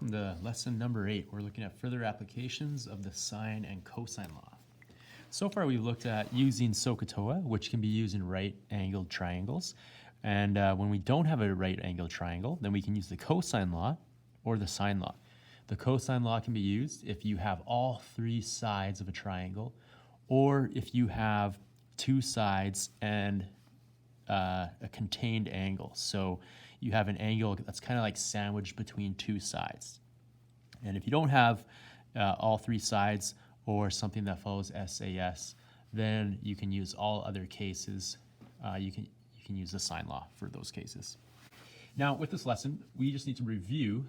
Welcome to lesson number 8. We're looking at further applications of the sine and cosine law. So far we've looked at using SOHCAHTOA, which can be used in right-angled triangles. And when we don't have a right-angled triangle, then we can use the cosine law or the sine law. The cosine law can be used if you have all three sides of a triangle, or if you have two sides and a contained angle. So you have an angle that's kind of like sandwiched between two sides. And if you don't have all three sides or something that follows SAS, then you can use all other cases. You can use the sine law for those cases. Now, with this lesson, we just need to review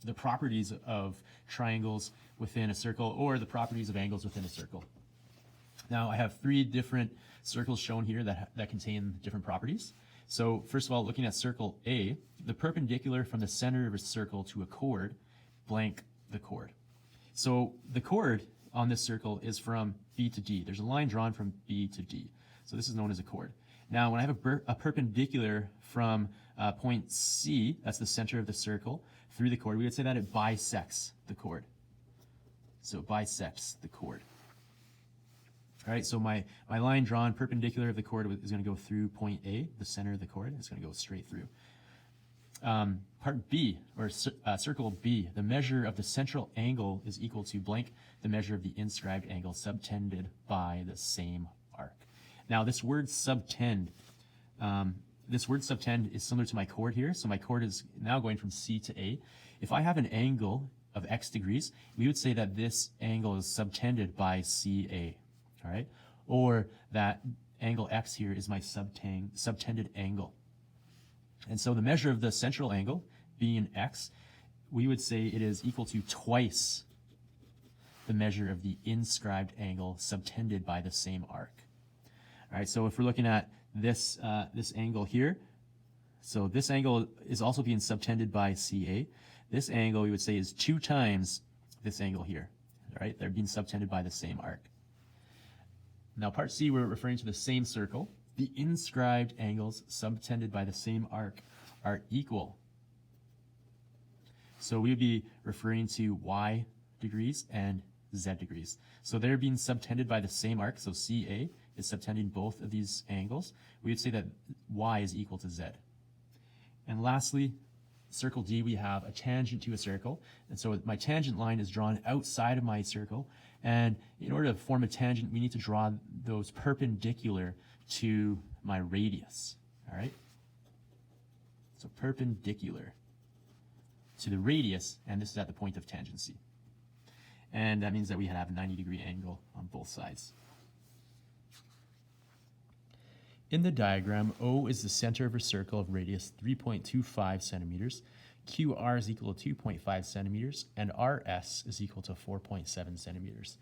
the properties of triangles within a circle or the properties of angles within a circle. Now, I have three different circles shown here that contain different properties. So first of all, looking at circle A, the perpendicular from the center of a circle to a chord, blank the chord. So the chord on this circle is from B to D. There's a line drawn from B to D. So this is known as a chord. Now, when I have a perpendicular from point C, that's the center of the circle, through the chord, we would say that it bisects the chord. So it bisects the chord. All right, so my line drawn perpendicular of the chord is going to go through point A, the center of the chord. It's going to go straight through. Part B, or circle B, the measure of the central angle is equal to blank the measure of the inscribed angle subtended by the same arc. Now, this word subtend is similar to my chord here. So my chord is now going from C to A. If I have an angle of x degrees, we would say that this angle is subtended by CA. All right, or that angle x here is my subtended angle. And so the measure of the central angle, being x, we would say it is equal to twice the measure of the inscribed angle subtended by the same arc. All right, so if we're looking at this angle here, so this angle is also being subtended by CA. This angle we would say is 2 times this angle here. All right, they're being subtended by the same arc. Now, part C, we're referring to the same circle. The inscribed angles subtended by the same arc are equal. So we would be referring to y degrees and z degrees. So they're being subtended by the same arc. So CA is subtending both of these angles. We would say that y is equal to z. And lastly, circle D, we have a tangent to a circle. And so my tangent line is drawn outside of my circle. And in order to form a tangent, we need to draw those perpendicular to my radius. All right? So perpendicular to the radius, and this is at the point of tangency. And that means that we have a 90-degree angle on both sides. In the diagram, O is the center of a circle of radius 3.25 centimeters, QR is equal to 2.5 centimeters, and RS is equal to 4.7 centimeters.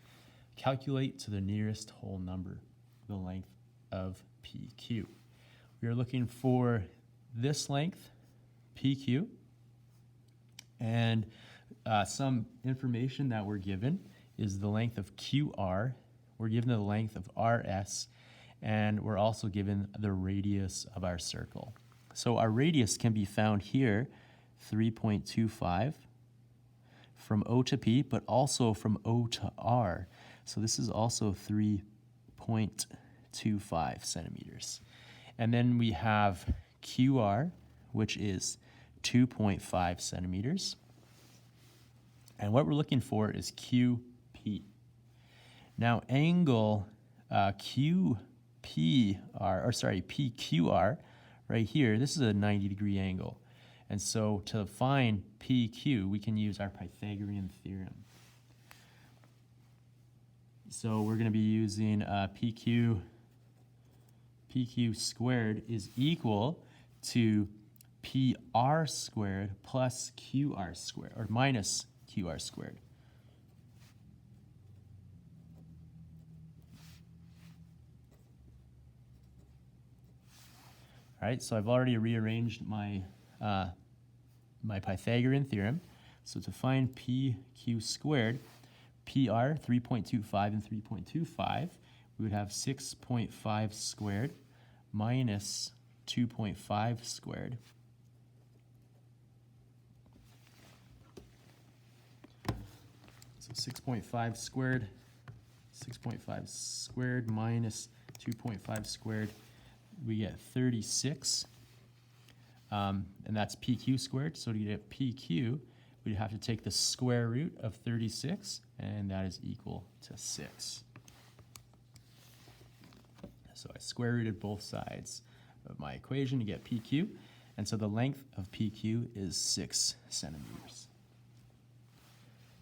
Calculate to the nearest whole number the length of PQ. We are looking for this length, PQ, and some information that we're given is the length of QR. We're given the length of RS, and we're also given the radius of our circle. So our radius can be found here, 3.25 from O to P, but also from O to R. So this is also 3.25 centimeters. And then we have QR, which is 2.5 centimeters. And what we're looking for is QP. Now, angle PQR right here, this is a 90-degree angle. And so to find PQ, we can use our Pythagorean theorem. So we're going to be using PQ squared is equal to PR squared plus QR squared, or minus QR squared. All right, so I've already rearranged my my Pythagorean theorem. So to find PQ squared, PR 3.25 and 3.25, we would have 6.5 squared minus 2.5 squared So 6.5 squared, 6.5 squared minus 2.5 squared, we get 36. And that's PQ squared. So to get PQ, we'd have to take the square root of 36, and that is equal to 6. So I square rooted both sides of my equation to get PQ, and so the length of PQ is 6 centimeters.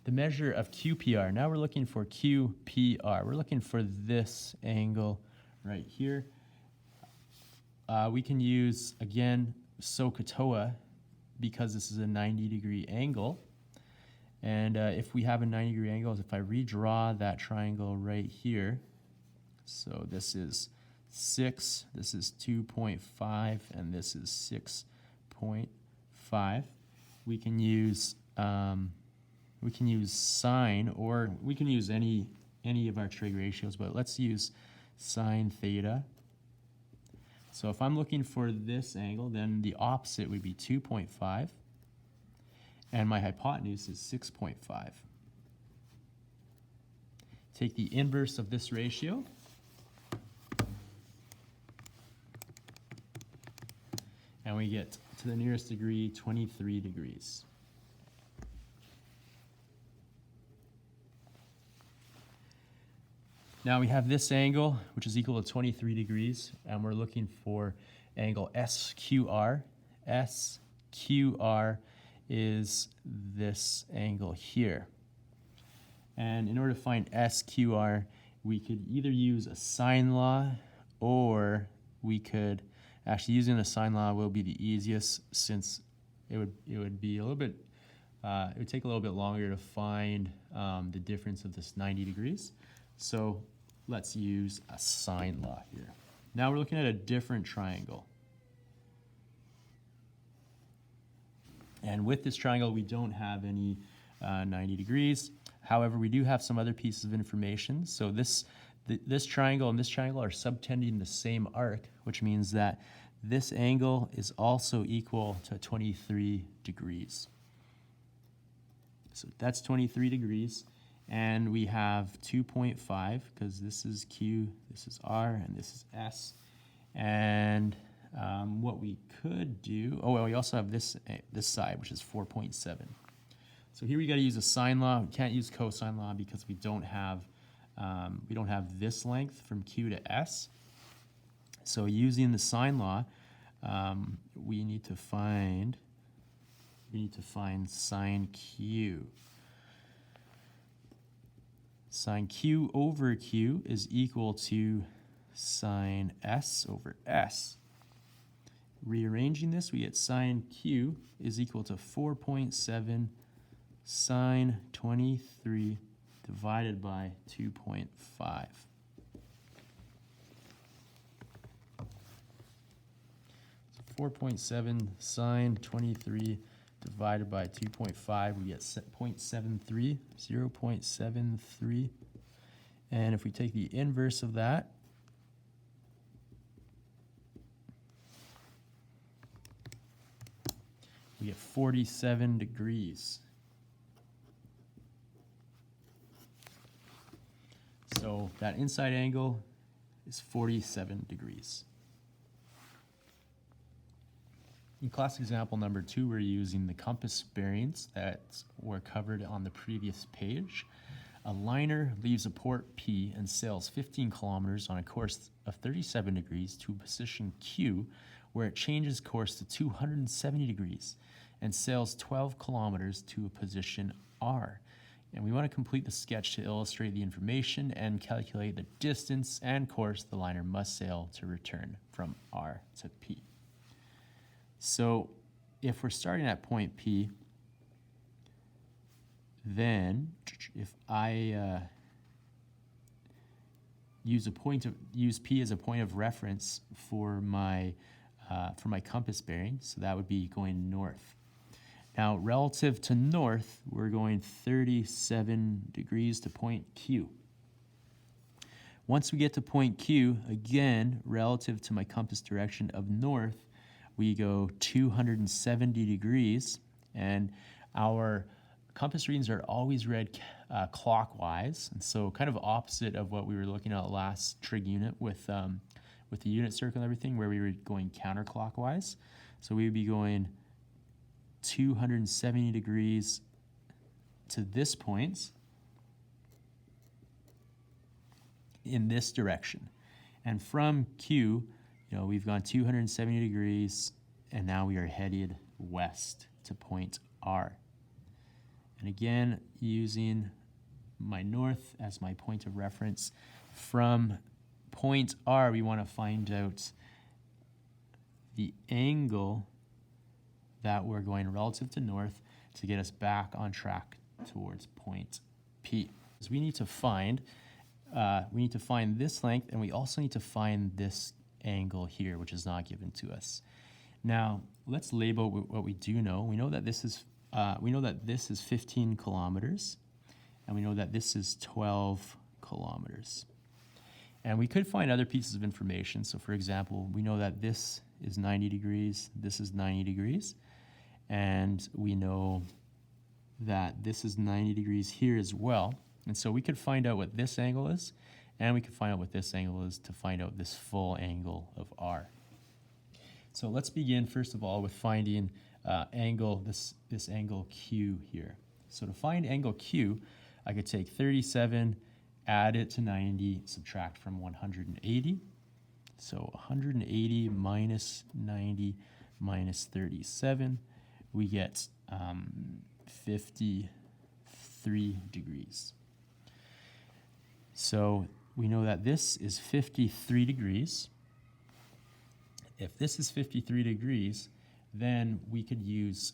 The measure of QPR, now we're looking for QPR. We're looking for this angle right here. We can use, again, SOHCAHTOA because this is a 90-degree angle. And if we have a 90-degree angle, if I redraw that triangle right here, so this is 6, this is 2.5, and this is 6.5. We can use sine, or we can use any of our trig ratios, but let's use sine theta. So if I'm looking for this angle, then the opposite would be 2.5, and my hypotenuse is 6.5. Take the inverse of this ratio, and we get to the nearest degree 23 degrees. Now we have this angle, which is equal to 23 degrees, and we're looking for angle SQR. SQR is this angle here. And in order to find SQR, we could either use a sine law, or we could, actually using a sine law will be the easiest, since it would be a little bit, it would take a little bit longer to find the difference of this 90 degrees. So let's use a sine law here. Now we're looking at a different triangle. And with this triangle, we don't have any 90 degrees. However, we do have some other pieces of information. So this triangle and this triangle are subtending the same arc, which means that this angle is also equal to 23 degrees. So that's 23 degrees. And we have 2.5, because this is Q, this is R, and this is S. And what we could do, oh, well, we also have this side, which is 4.7. So here we got to use a sine law. We can't use cosine law because we don't have this length from Q to S. So using the sine law, we need to find sine Q. Sine Q over Q is equal to sine S over S. Rearranging this, we get sine Q is equal to 4.7 sine 23 divided by 2.5. So 4.7 sine 23 divided by 2.5, we get 0.73, 0.73. And if we take the inverse of that, we get 47 degrees. So that inside angle is 47 degrees. In class example number 2, we're using the compass bearings that were covered on the previous page. A liner leaves a port P and sails 15 kilometers on a course of 37 degrees to position Q, where it changes course to 270 degrees and sails 12 kilometers to a position R. And we want to complete the sketch to illustrate the information and calculate the distance and course the liner must sail to return from R to P. So if we're starting at point P, then if I use P as a point of reference for my compass bearing, so that would be going north. Now, relative to north, we're going 37 degrees to point Q. Once we get to point Q, again, relative to my compass direction of north, we go 270 degrees, and our compass readings are always read clockwise, and so kind of opposite of what we were looking at last trig unit with the unit circle and everything, where we were going counterclockwise. So we would be going 270 degrees to this point in this direction. And from Q, we've gone 270 degrees, and now we are headed west to point R. And again, using my north as my point of reference, from point R, we want to find out the angle that we're going relative to north to get us back on track towards point P. So we need to find this length, and we also need to find this angle here, which is not given to us. Now, let's label what we do know. We know that this is 15 kilometers, and we know that this is 12 kilometers. And we could find other pieces of information. So for example, we know that this is 90 degrees, this is 90 degrees, and we know that this is 90 degrees here as well. And so we could find out what this angle is, and we could find out what this angle is to find out this full angle of R. So let's begin first of all with finding this angle Q here. So to find angle Q, I could take 37, add it to 90, subtract from 180. So 180 minus 90 minus 37, we get 53 degrees. So we know that this is 53 degrees. If this is 53 degrees, then we could use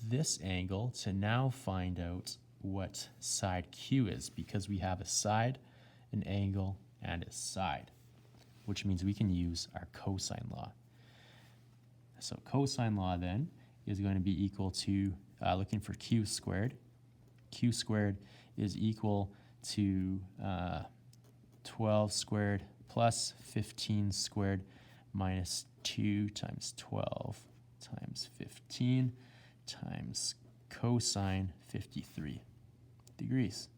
this angle to now find out what side Q is, because we have a side, an angle, and a side, which means we can use our cosine law. So cosine law then is going to be equal to, looking for Q squared. Q squared is equal to 12 squared plus 15 squared minus 2 times 12 times 15 times cosine 53 degrees.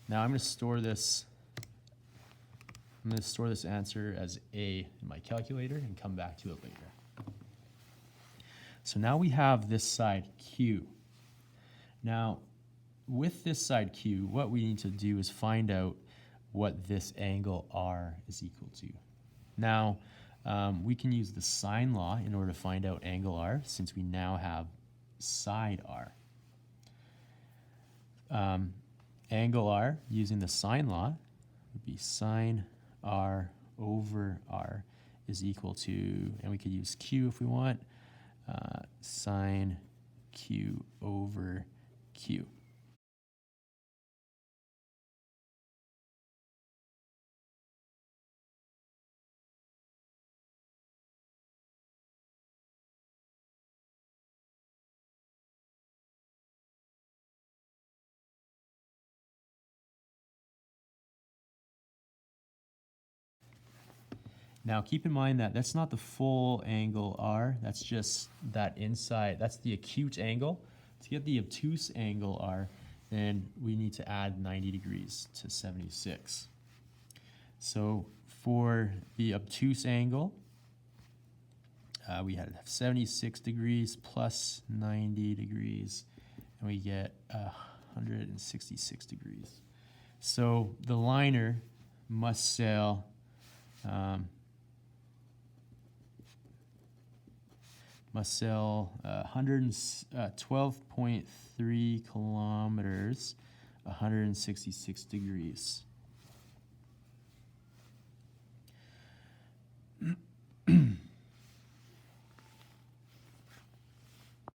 Now I'm going to store this answer as A in my calculator and come back to it later. So now we have this side Q. Now, with this side Q, what we need to do is find out what this angle R is equal to. Now, we can use the sine law in order to find out angle R, since we now have side R. Angle R, using the sine law, would be sine R over R is equal to, and we could use Q if we want, sine Q over Q. Now keep in mind that that's not the full angle R, that's just that inside, that's the acute angle. To get the obtuse angle R, then we need to add 90 degrees to 76. So for the obtuse angle, we had 76 degrees plus 90 degrees, and we get 166 degrees. So the liner must sail 12.3 kilometers, 166 degrees.